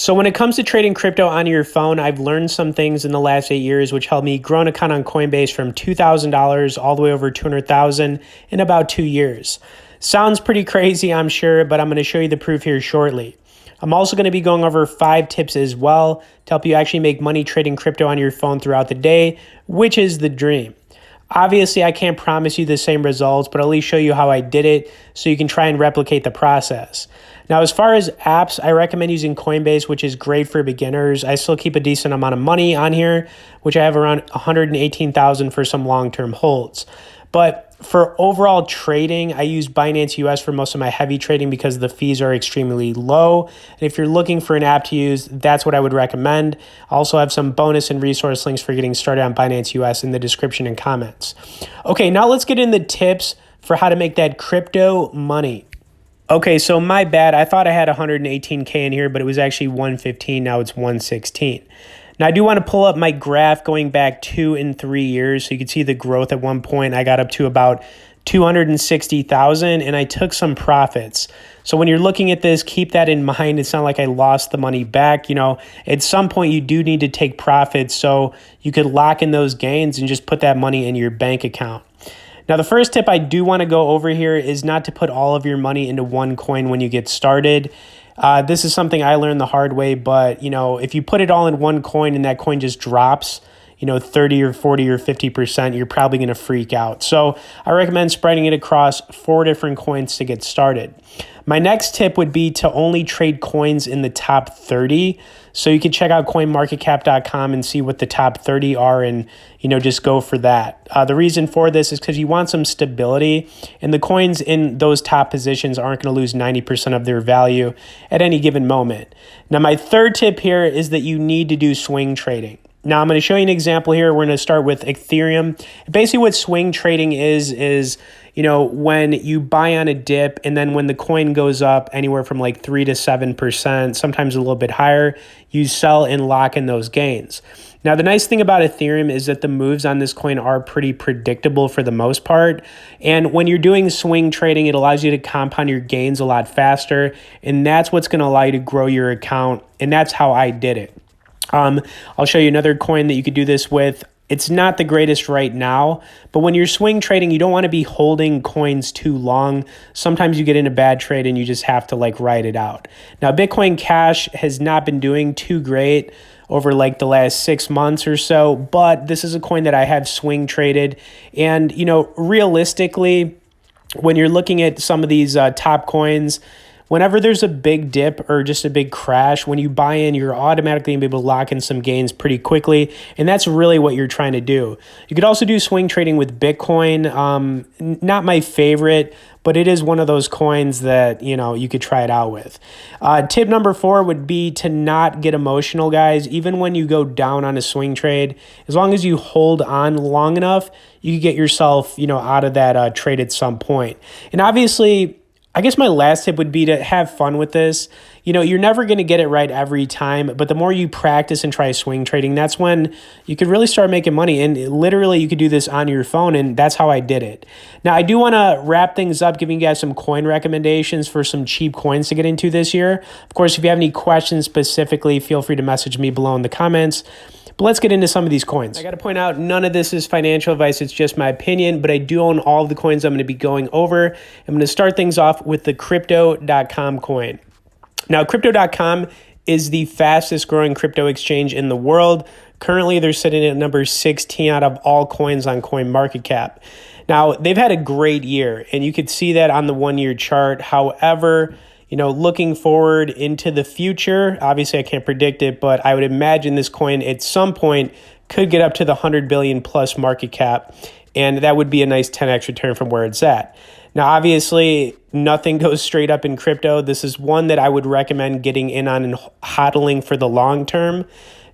So when it comes to trading crypto on your phone, I've learned some things in the last 8 years, which helped me grow an account on Coinbase from $2,000 all the way over $200,000 in about 2 years. Sounds pretty crazy, I'm sure, but I'm going to show you the proof here shortly. I'm also going to be going over 5 tips as well to help you actually make money trading crypto on your phone throughout the day, which is the dream. Obviously, I can't promise you the same results, but I'll at least show you how I did it so you can try and replicate the process. Now, as far as apps, I recommend using Coinbase, which is great for beginners. I still keep a decent amount of money on here, which I have around 118,000 for some long-term holds. But for overall trading, I use Binance US for most of my heavy trading because the fees are extremely low. And if you're looking for an app to use, that's what I would recommend. I also have some bonus and resource links for getting started on Binance US in the description and comments. Okay, now let's get into tips for how to make that crypto money. Okay, so my bad. I thought I had 118K in here, but it was actually 115. Now it's 116. Now, I do want to pull up my graph going back 2 and 3 years so you can see the growth. At one point, I got up to about 260,000 and I took some profits. So when you're looking at this, keep that in mind. It's not like I lost the money back. You know, at some point you do need to take profits so you could lock in those gains and just put that money in your bank account. Now, the first tip I do want to go over here is not to put all of your money into one coin when you get started. This is something I learned the hard way, but you know, if you put it all in one coin and that coin just drops, 30 or 40 or 50%, you're probably going to freak out. So I recommend spreading it across 4 different coins to get started. My next tip would be to only trade coins in the top 30. So you can check out coinmarketcap.com and see what the top 30 are and, just go for that. The reason for this is because you want some stability and the coins in those top positions aren't going to lose 90% of their value at any given moment. Now, my third tip here is that you need to do swing trading. Now, I'm going to show you an example here. We're going to start with Ethereum. Basically, what swing trading is when you buy on a dip and then when the coin goes up anywhere from like 3 to 7%, sometimes a little bit higher, you sell and lock in those gains. Now, the nice thing about Ethereum is that the moves on this coin are pretty predictable for the most part. And when you're doing swing trading, it allows you to compound your gains a lot faster. And that's what's going to allow you to grow your account. And that's how I did it. I'll show you another coin that you could do this with. It's not the greatest right now, but when you're swing trading, you don't want to be holding coins too long. Sometimes you get in a bad trade and you just have to ride it out. Now, Bitcoin Cash has not been doing too great over the last 6 months or so, but this is a coin that I have swing traded. And, realistically, when you're looking at some of these top coins, whenever there's a big dip or just a big crash, when you buy in, you're automatically going to be able to lock in some gains pretty quickly. And that's really what you're trying to do. You could also do swing trading with Bitcoin. Not my favorite, but it is one of those coins that, you could try it out with. Tip number 4 would be to not get emotional, guys. Even when you go down on a swing trade, as long as you hold on long enough, you can get yourself, out of that trade at some point. And obviously, I guess my last tip would be to have fun with this. You're never going to get it right every time, but the more you practice and try swing trading, that's when you could really start making money. And literally, you could do this on your phone, and that's how I did it. Now, I do want to wrap things up, giving you guys some coin recommendations for some cheap coins to get into this year. Of course, if you have any questions specifically, feel free to message me below in the comments. But let's get into some of these coins. I got to point out, none of this is financial advice. It's just my opinion, but I do own all of the coins I'm going to be going over. I'm going to start things off with the Crypto.com coin. Now, Crypto.com is the fastest growing crypto exchange in the world. Currently, they're sitting at number 16 out of all coins on CoinMarketCap. Now, they've had a great year, and you could see that on the 1-year chart. However, looking forward into the future, obviously I can't predict it, but I would imagine this coin at some point could get up to the 100 billion plus market cap, and that would be a nice 10x return from where it's at. Now, obviously, nothing goes straight up in crypto. This is one that I would recommend getting in on and hodling for the long term.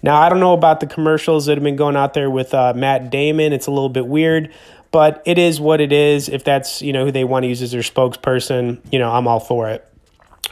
Now, I don't know about the commercials that have been going out there with Matt Damon. It's a little bit weird, but it is what it is. If that's, who they want to use as their spokesperson, I'm all for it.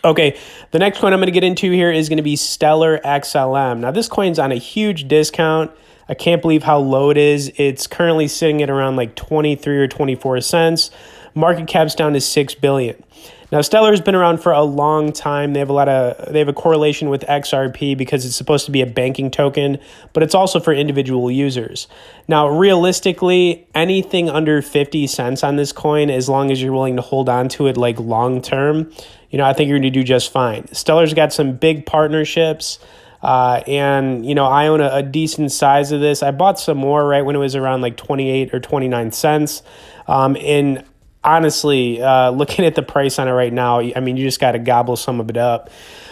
Okay, the next coin I'm going to get into here is going to be Stellar XLM. Now, this coin's on a huge discount. I can't believe how low it is. It's currently sitting at around 23 or 24 cents. Market cap's down to 6 billion. Now, Stellar's been around for a long time. They have a correlation with XRP because it's supposed to be a banking token, but it's also for individual users. Now, realistically, anything under 50 cents on this coin, as long as you're willing to hold on to it like long term, I think you're going to do just fine. Stellar's got some big partnerships. And I own a decent size of this. I bought some more right when it was around like 28 or 29 cents. And honestly, looking at the price on it right now, I mean, you just got to gobble some of it up.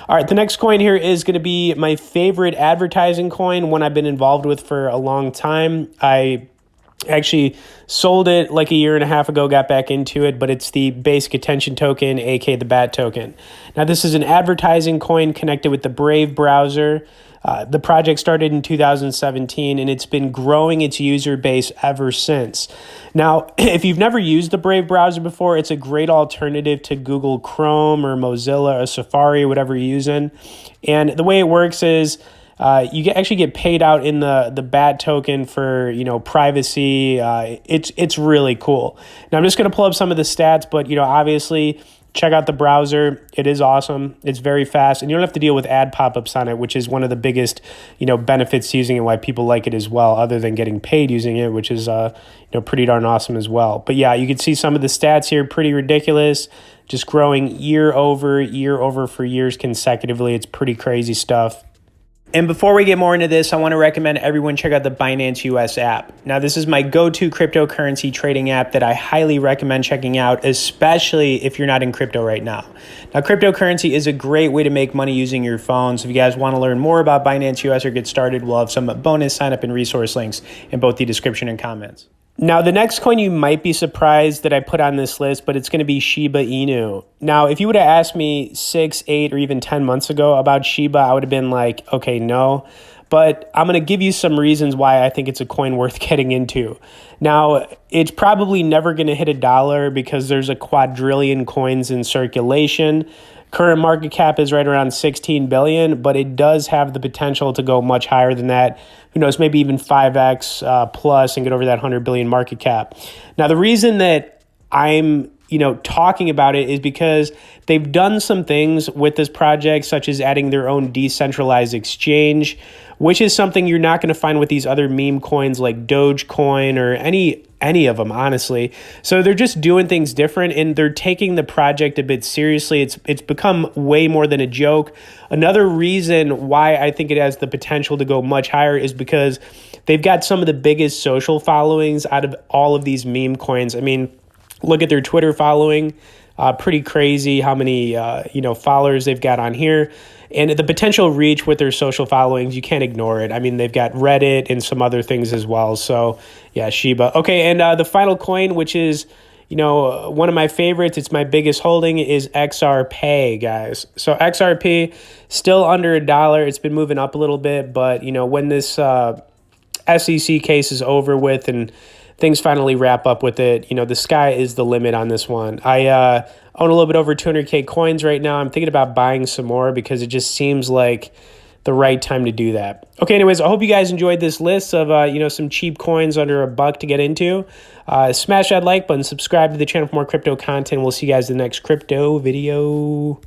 All right, the next coin here is going to be my favorite advertising coin, one I've been involved with for a long time. I actually sold it like a year and a half ago, got back into it, but it's the basic attention token, aka the BAT token. Now, this is an advertising coin connected with the Brave browser. The project started in 2017, and it's been growing its user base ever since. Now, if you've never used the Brave browser before, it's a great alternative to Google Chrome or Mozilla or Safari, whatever you're using. And the way it works is you actually get paid out in the BAT token for privacy. It's really cool. Now I'm just going to pull up some of the stats, but obviously check out the browser. It is awesome. It's very fast, and you don't have to deal with ad pop-ups on it, which is one of the biggest benefits to using it, why people like it as well, other than getting paid using it, which is pretty darn awesome as well. But yeah, you can see some of the stats here, pretty ridiculous. Just growing year over for years consecutively. It's pretty crazy stuff. And before we get more into this, I want to recommend everyone check out the Binance US app. Now, this is my go-to cryptocurrency trading app that I highly recommend checking out, especially if you're not in crypto right now. Now, cryptocurrency is a great way to make money using your phone. So if you guys want to learn more about Binance US or get started, we'll have some bonus sign-up and resource links in both the description and comments. Now, the next coin you might be surprised that I put on this list, but it's going to be Shiba Inu. Now, if you would have asked me 6, 8, or even 10 months ago about Shiba, I would have been like, okay, no. But I'm going to give you some reasons why I think it's a coin worth getting into. Now, it's probably never going to hit $1 because there's a quadrillion coins in circulation. Current market cap is right around 16 billion, but it does have the potential to go much higher than that. Who knows, maybe even 5x plus and get over that 100 billion market cap. Now, the reason that I'm talking about it is because they've done some things with this project, such as adding their own decentralized exchange, which is something you're not going to find with these other meme coins like Dogecoin or any of them, honestly. So they're just doing things different, and they're taking the project a bit seriously. It's become way more than a joke. Another reason why I think it has the potential to go much higher is because they've got some of the biggest social followings out of all of these meme coins. I mean, look at their Twitter following. Pretty crazy how many followers they've got on here. And the potential reach with their social followings, you can't ignore it. I mean, they've got Reddit and some other things as well. So, yeah, Shiba. Okay, and the final coin, which is, one of my favorites, it's my biggest holding, is XRP, guys. So XRP, still under $1. It's been moving up a little bit, but, when this SEC case is over with and things finally wrap up with it, the sky is the limit on this one. I own a little bit over 200K coins right now. I'm thinking about buying some more because it just seems like the right time to do that. Okay, anyways, I hope you guys enjoyed this list of, some cheap coins under $1 to get into. Smash that like button, subscribe to the channel for more crypto content. We'll see you guys in the next crypto video.